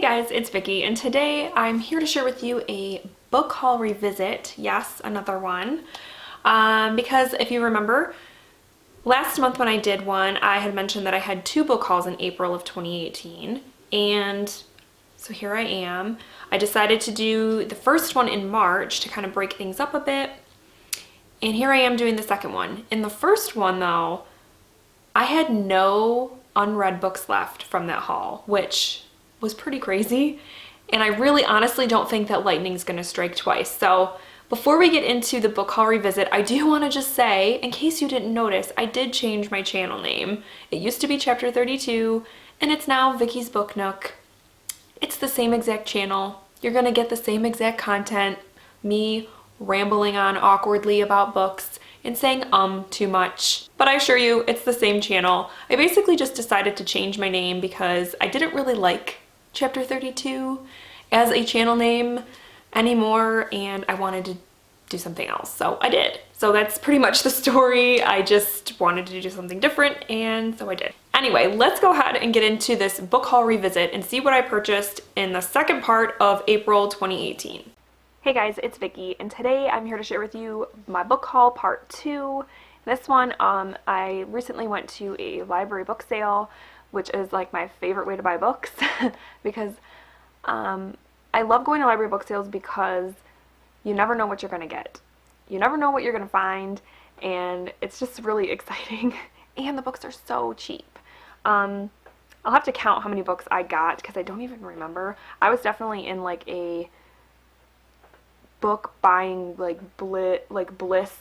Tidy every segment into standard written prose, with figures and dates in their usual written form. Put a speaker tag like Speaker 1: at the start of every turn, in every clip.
Speaker 1: guys, it's Vicky, and today I'm here to share with you a book haul revisit. Yes, another one. Because if you remember, last month when I did one, I had mentioned that I had two book hauls in April of 2018, and so here I am. I decided to do the first one in March to kind of break things up a bit, and here I am doing the second one. In the first one, though, I had no unread books left from that haul, which was pretty crazy, and I really honestly don't think that lightning's gonna strike twice. So before we get into the book haul revisit, I do want to just say, in case you didn't notice, I did change my channel name. It used to be Chapter 32, and it's now Vicky's Book Nook. It's the same exact channel. You're gonna get the same exact content, me rambling on awkwardly about books and saying too much. But I assure you, it's the same channel. I basically just decided to change my name because I didn't really like Chapter 32 as a channel name anymore, and I wanted to do something else, so I did. So that's pretty much the story. I just wanted to do something different, and so I did. Anyway, let's go ahead and get into this book haul revisit and see what I purchased in the second part of April 2018. Hey guys, it's Vicky, and today I'm here to share with you my book haul part 2. This one, I recently went to a library book sale, which is like my favorite way to buy books because I love going to library book sales because you never know what you're going to get. You never know what you're going to find, and it's just really exciting, and the books are so cheap. I'll have to count how many books I got because I don't even remember. I was definitely in like a book buying bliss,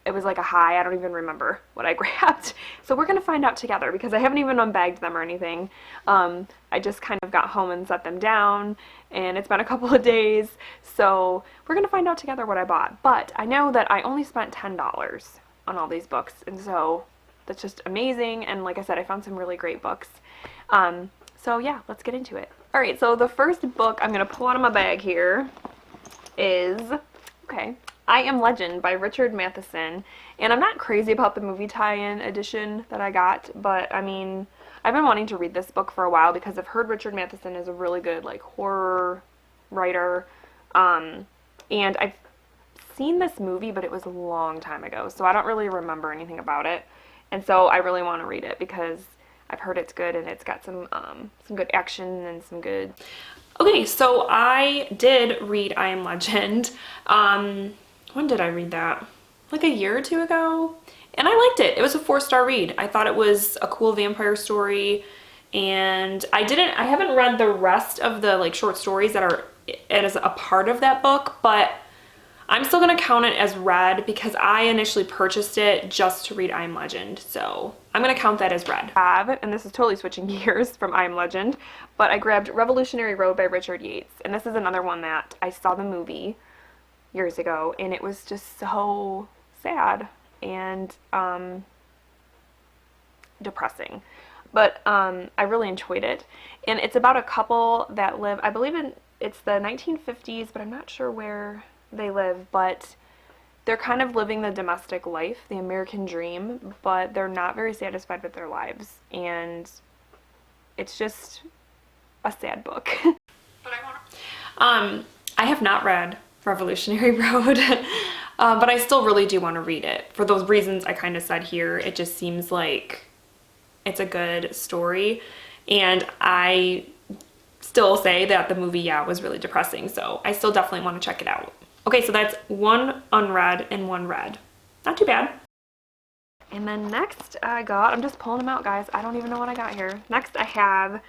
Speaker 1: it was like a high. I don't even remember what I grabbed. So we're gonna find out together because I haven't even unbagged them or anything. I just kind of got home and set them down, and it's been a couple of days, so we're gonna find out together what I bought. But I know that I only spent $10 on all these books, and so that's just amazing. And like I said, I found some really great books. So yeah, let's get into it. All right, so the first book I'm gonna pull out of my bag here is, I Am Legend by Richard Matheson. And I'm not crazy about the movie tie-in edition that I got, but I mean, I've been wanting to read this book for a while because I've heard Richard Matheson is a really good like horror writer, and I've seen this movie, but it was a long time ago, so I don't really remember anything about it, and so I really want to read it because I've heard it's good and it's got some good action and some good... Okay, so I did read I Am Legend. When did I read that? Like a year or two ago? And I liked it. It was a 4-star read. I thought it was a cool vampire story, and I haven't read the rest of the like short stories that are as a part of that book, but I'm still gonna count it as read because I initially purchased it just to read I Am Legend, so I'm gonna count that as read. And this is totally switching gears from I Am Legend, but I grabbed Revolutionary Road by Richard Yates, and this is another one that I saw the movie years ago, and it was just so sad and depressing, but I really enjoyed it. And it's about a couple that live, I believe it's the 1950s, but I'm not sure where they live, but they're kind of living the domestic life, the American dream, but they're not very satisfied with their lives, and it's just a sad book. But I have not read Revolutionary Road, but I still really do want to read it for those reasons I kind of said here. It just seems like it's a good story, and I still say that the movie, was really depressing, so I still definitely want to check it out. Okay, so that's one unread and one read. Not too bad. And then next I'm just pulling them out, guys. I don't even know what I got here. Next I have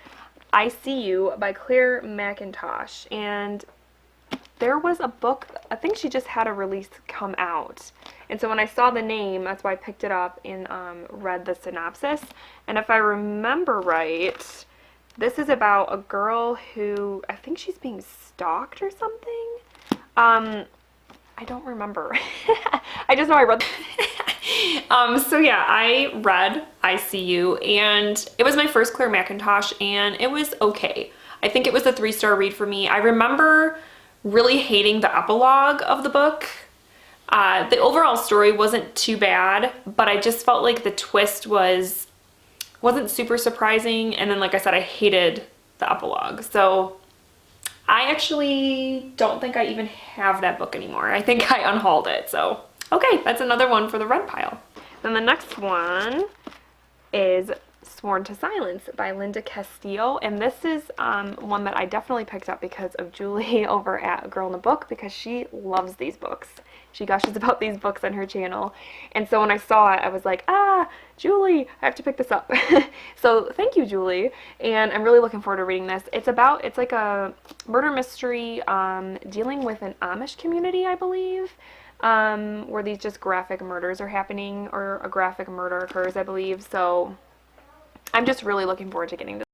Speaker 1: I See You by Claire McIntosh, and there was a book, I think she just had a release come out, and so when I saw the name, that's why I picked it up and read the synopsis. And if I remember right, this is about a girl who, I think she's being stalked or something. I don't remember. I just know I read so yeah, I read I See You, and it was my first Claire McIntosh, and it was okay. I think it was a 3-star read for me. I remember really hating the epilogue of the book. The overall story wasn't too bad, but I just felt like the twist wasn't super surprising, and then like I said, I hated the epilogue. So I actually don't think I even have that book anymore. I think I unhauled it. So, okay, that's another one for the red pile. Then the next one is Sworn to Silence by Linda Castillo, and this is one that I definitely picked up because of Julie over at A Girl in a Book, because she loves these books. She gushes about these books on her channel, and so when I saw it, I was like, Julie, I have to pick this up. So thank you, Julie, and I'm really looking forward to reading this. It's like a murder mystery dealing with an Amish community, I believe, where these just graphic murders are happening, or a graphic murder occurs, I believe. So I'm just really looking forward to getting this.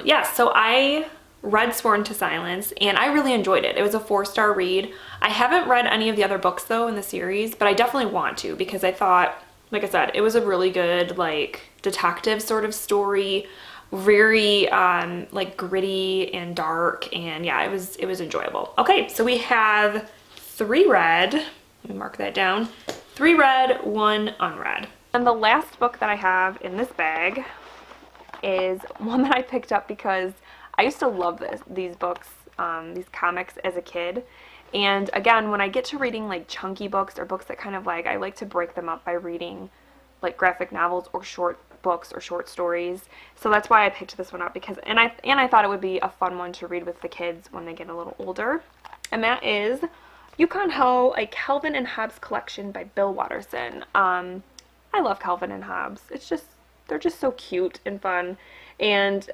Speaker 1: Yeah, so I read Sworn to Silence, and I really enjoyed it. It was a 4-star read. I haven't read any of the other books, though, in the series, but I definitely want to, because I thought, like I said, it was a really good, like, detective sort of story. Very, like, gritty and dark, and yeah, it was enjoyable. Okay, so we have 3 read. Let me mark that down. 3 read, 1 unread. And the last book that I have in this bag is one that I picked up because I used to love these books, these comics as a kid. And again, when I get to reading like chunky books, or books that kind of like, I like to break them up by reading like graphic novels or short books or short stories. So that's why I picked this one up, because and I thought it would be a fun one to read with the kids when they get a little older. And that is Yukon Ho, a Calvin and Hobbes collection by Bill Watterson. I love Calvin and Hobbes. They're just so cute and fun. And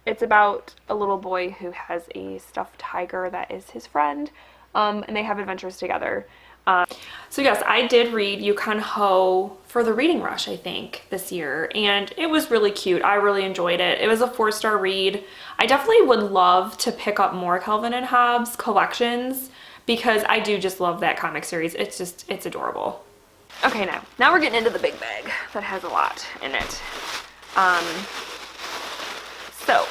Speaker 1: it's about a little boy who has a stuffed tiger that is his friend, and they have adventures together. So yes, I did read Yukon Ho for the reading rush, I think, this year, and it was really cute. I really enjoyed it. It was a 4-star read. I definitely would love to pick up more Calvin and Hobbes collections, because I do just love that comic series. It's adorable. Okay, now we're getting into the big bag that has a lot in it. So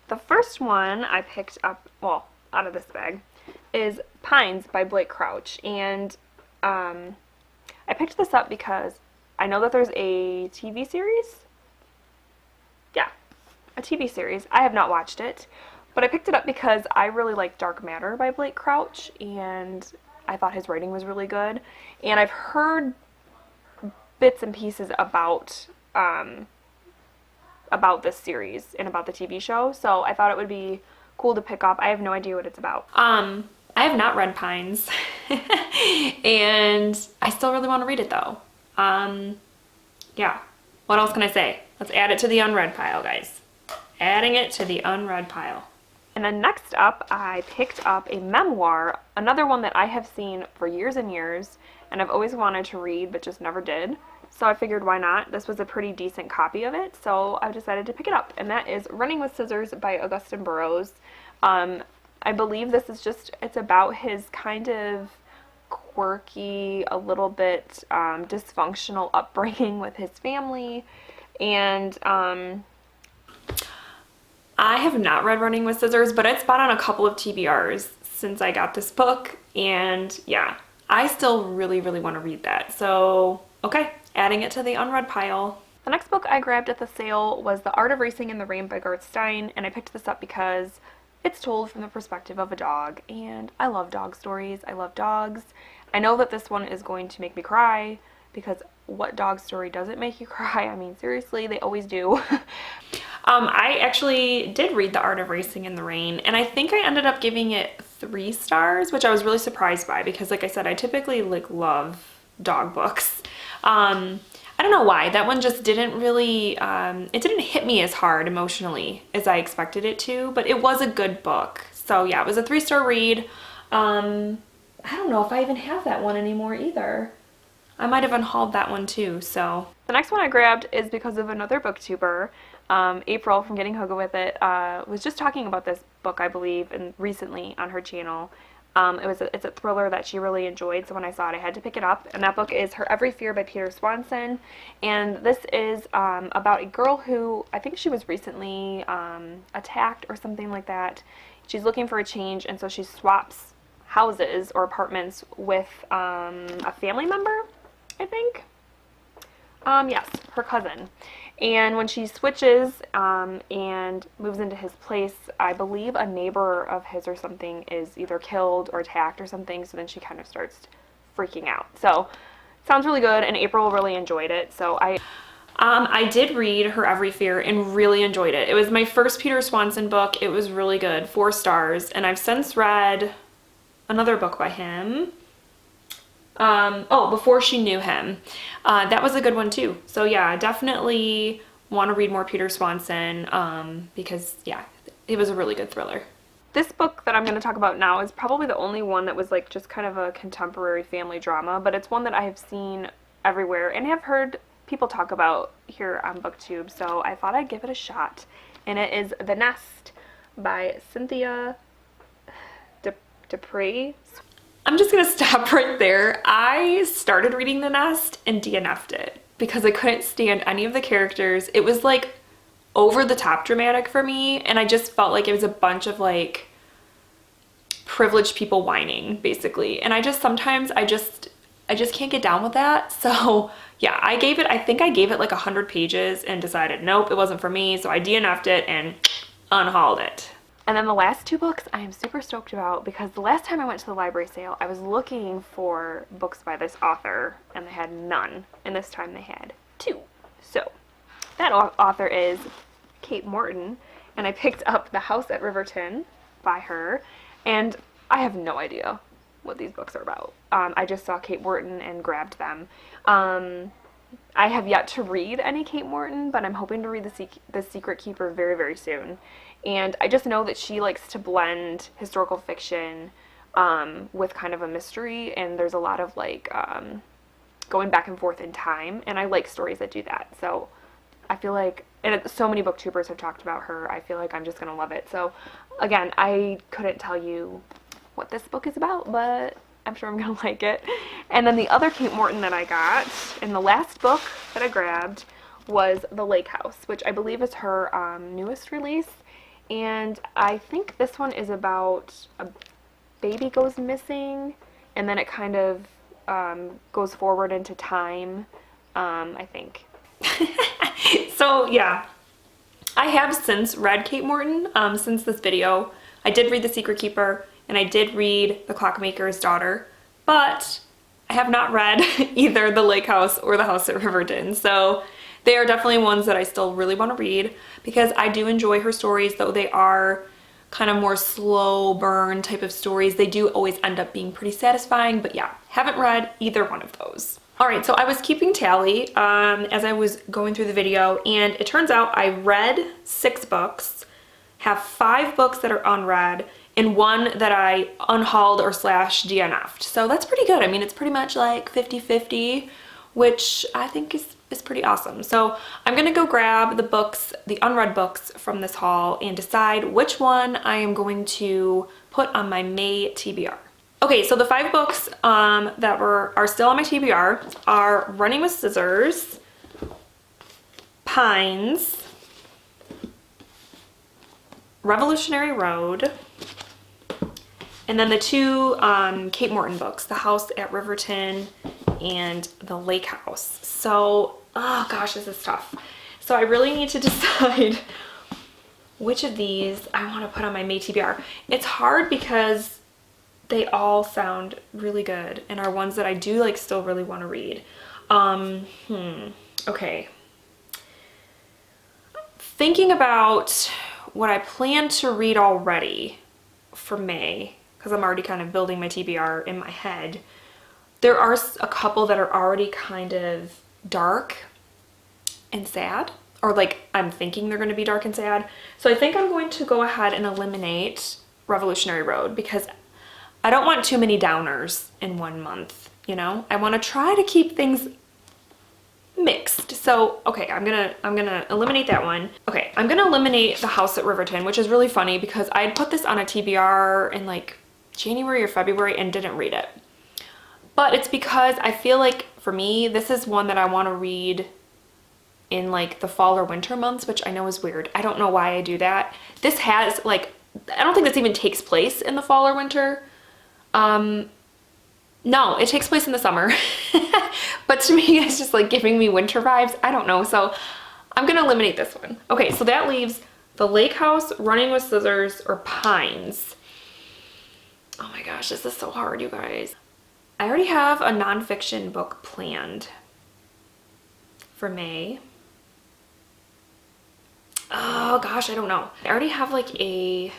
Speaker 1: the first one I picked up, well, out of this bag, is Pines by Blake Crouch, and I picked this up because I know that there's a TV series. Yeah, a TV series. I have not watched it, but I picked it up because I really like Dark Matter by Blake Crouch, and I thought his writing was really good, and I've heard bits and pieces about this series and about the TV show, so I thought it would be cool to pick up. I have no idea what it's about. I have not read Pines, and I still really want to read it, though. Yeah, what else can I say? Let's add it to the unread pile, guys. Adding it to the unread pile. And then next up, I picked up a memoir, another one that I have seen for years and years, and I've always wanted to read, but just never did. So I figured, why not? This was a pretty decent copy of it, so I decided to pick it up, and that is Running with Scissors by Augustin Burroughs. I believe this is it's about his kind of quirky, a little bit dysfunctional upbringing with his family, and I have not read Running with Scissors, but it's been on a couple of TBRs since I got this book, and yeah, I still really, really want to read that. So, okay, adding it to the unread pile. The next book I grabbed at the sale was The Art of Racing in the Rain by Garth Stein, and I picked this up because it's told from the perspective of a dog, and I love dog stories. I love dogs. I know that this one is going to make me cry, because what dog story doesn't make you cry? I mean, seriously, they always do. I actually did read The Art of Racing in the Rain, and I think I ended up giving it 3 stars, which I was really surprised by, because like I said, I typically love dog books. I don't know why. That one just didn't really, it didn't hit me as hard emotionally as I expected it to, but it was a good book. So yeah, it was a 3-star read. I don't know if I even have that one anymore either. I might have unhauled that one too, so. The next one I grabbed is because of another booktuber. April from Getting Hoga With It was just talking about this book, I believe, and recently on her channel. It's a thriller that she really enjoyed, so when I saw it, I had to pick it up. And that book is Her Every Fear by Peter Swanson. And this is about a girl who, I think she was recently attacked or something like that. She's looking for a change, and so she swaps houses or apartments with a family member, I think. Yes, her cousin. And when she switches and moves into his place, I believe a neighbor of his or something is either killed or attacked or something, so then she kind of starts freaking out. So, sounds really good, and April really enjoyed it. So I did read Her Every Fear and really enjoyed it. It was my first Peter Swanson book. It was really good, 4 stars, and I've since read another book by him. Before She Knew Him. That was a good one too. So yeah, definitely want to read more Peter Swanson because yeah, it was a really good thriller. This book that I'm going to talk about now is probably the only one that was like just kind of a contemporary family drama, but it's one that I have seen everywhere and have heard people talk about here on BookTube, so I thought I'd give it a shot. And it is The Nest by Cynthia Dupree. I'm just gonna stop right there. I started reading The Nest and DNF'd it because I couldn't stand any of the characters. It was like over the top dramatic for me, and I just felt like it was a bunch of like privileged people whining basically. And I just sometimes I just can't get down with that. So yeah, I think I gave it like 100 pages and decided nope, it wasn't for me. So I DNF'd it and unhauled it. And then the last 2 books I am super stoked about because the last time I went to the library sale, I was looking for books by this author and they had none. And this time they had 2. So that author is Kate Morton, and I picked up The House at Riverton by her, and I have no idea what these books are about. I just saw Kate Morton and grabbed them. I have yet to read any Kate Morton, but I'm hoping to read The Secret Keeper very, very soon. And I just know that she likes to blend historical fiction with kind of a mystery, and there's a lot of like going back and forth in time, and I like stories that do that. So I feel like, and so many booktubers have talked about her, I feel like I'm just gonna love it. So again, I couldn't tell you what this book is about, but I'm sure I'm gonna like it. And then the other Kate Morton that I got, and the last book that I grabbed, was The Lake House, which I believe is her newest release. And I think this one is about a baby goes missing, and then it kind of goes forward into time, I think. So yeah, I have since read Kate Morton since this video. I did read The Secret Keeper, and I did read The Clockmaker's Daughter, but I have not read either The Lake House or The House at Riverton. So they are definitely ones that I still really want to read because I do enjoy her stories, though they are kind of more slow burn type of stories. They do always end up being pretty satisfying, but yeah, haven't read either one of those. All right, so I was keeping tally as I was going through the video, and it turns out I read 6 books, have 5 books that are unread, and 1 that I unhauled or /DNF'd. So that's pretty good. I mean, it's pretty much like 50-50, which I think is pretty awesome. So I'm gonna go grab the books, the unread books from this haul, and decide which one I am going to put on my May TBR. Okay, so the 5 books that are still on my TBR are Running with Scissors, Pines, Revolutionary Road, and then the 2 Kate Morton books, The House at Riverton and The Lake House. So, oh gosh, this is tough. So I really need to decide which of these I want to put on my May TBR. It's hard because they all sound really good and are ones that I do like still really want to read. Okay. Thinking about what I plan to read already for May, because I'm already kind of building my TBR in my head, there are a couple that are already kind of dark and sad, or like I'm thinking they're going to be dark and sad. So I think I'm going to go ahead and eliminate Revolutionary Road because I don't want too many downers in one month, you know? I want to try to keep things mixed. So, okay, I'm gonna eliminate that one. Okay, I'm gonna eliminate The House at Riverton, which is really funny because I had put this on a TBR in like January or February and didn't read it. But it's because I feel like for me, this is one that I want to read in like the fall or winter months, which I know is weird. I don't know why I do that. This has like, I don't think this even takes place in the fall or winter. No, it takes place in the summer. But to me, it's just like giving me winter vibes. I don't know. So I'm gonna eliminate this one. Okay, so that leaves The Lake House, Running with Scissors, or Pines. Oh my gosh, this is so hard, you guys. I already have a nonfiction book planned for May. Oh gosh, I don't know. I already have like a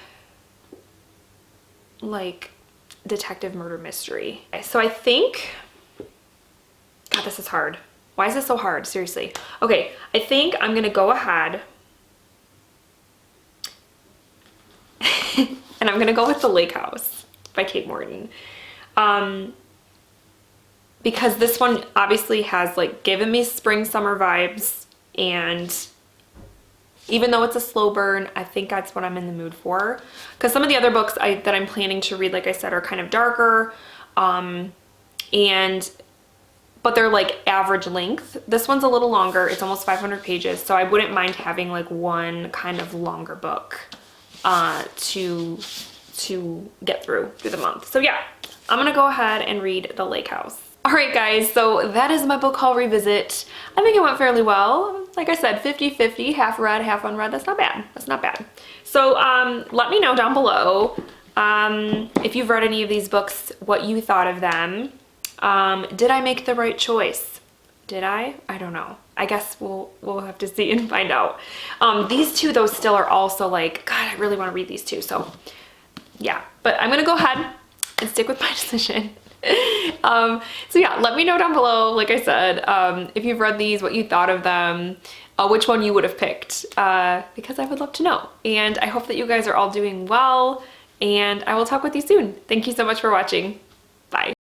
Speaker 1: detective murder mystery. So I think, God, this is hard. Why is this so hard? Seriously. Okay, I think I'm gonna go ahead and I'm gonna go with The Lake House by Kate Morton. Because this one obviously has like given me spring summer vibes, and even though it's a slow burn, I think that's what I'm in the mood for. Because some of the other books that I'm planning to read, like I said, are kind of darker, but they're like average length. This one's a little longer. It's almost 500 pages, so I wouldn't mind having like one kind of longer book to get through the month. So yeah, I'm gonna go ahead and read The Lake House. All right, guys, so that is my book haul revisit. I think it went fairly well. Like I said, 50-50, half read, half unread. That's not bad. That's not bad. So let me know down below if you've read any of these books, what you thought of them. Did I make the right choice? Did I? I don't know. I guess we'll have to see and find out. These two, though, still are also like, God, I really want to read these two. So yeah, but I'm gonna go ahead and stick with my decision. So yeah, let me know down below, like I said, if you've read these, what you thought of them, which one you would have picked, because I would love to know. And I hope that you guys are all doing well, and I will talk with you soon. Thank you so much for watching. Bye.